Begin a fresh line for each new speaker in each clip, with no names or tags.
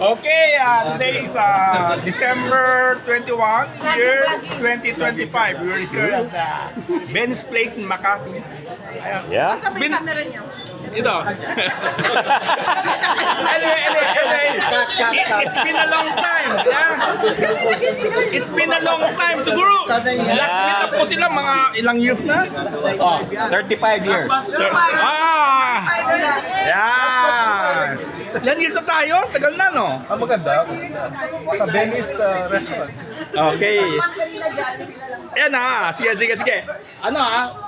Okay, today is December 21, year 2025. We're here at Ben's Place in Makati. Ayan.
Yeah?
Ito. anyway, it's been a long time. Yeah. It's been a long time to grow. Last meet up po sila mga ilang years na.
Oh, 35 years.
Yan. Ilan years na tayo? Tagal na, no?
Maganda. Sa Venice restaurant.
Okay. Ayan na. Sige. Ano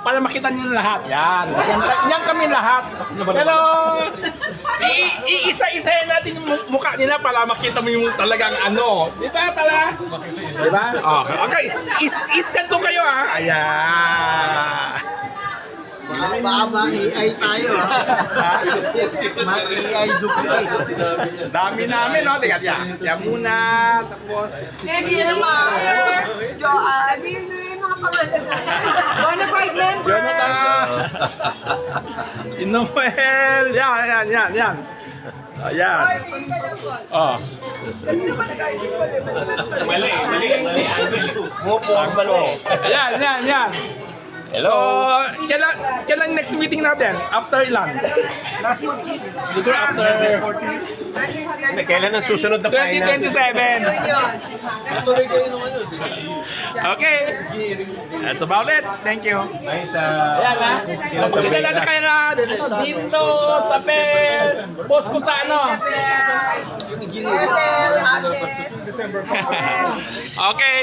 para makita niyo lahat. Yan. Yan kami lahat. Pero, iisa-isahin natin yung mukha nila para makita mo yung talagang ano. Diba pala? Diba? Okay. Iscan ko kayo Ayan.
Baka ma-AI tayo ma-AI duplicate.
Dami namin, no? Teka, yan muna. Tapos...
Hindi naman. Joanne, hindi yung mga pangalan na. Bonafide member.
Jonathan! Noel! Yan. Ayan.
Mali.
Yan.
Hello.
So, kailan next meeting natin? After ilan?
Last month.
Siguro after
Kailan ang susunod na final?
2027. Okay. That's about it. Thank you.
Nice.
Ayan Kita na kayo na dito sa post ko sa ano.
Ethel, Ate.
Okay.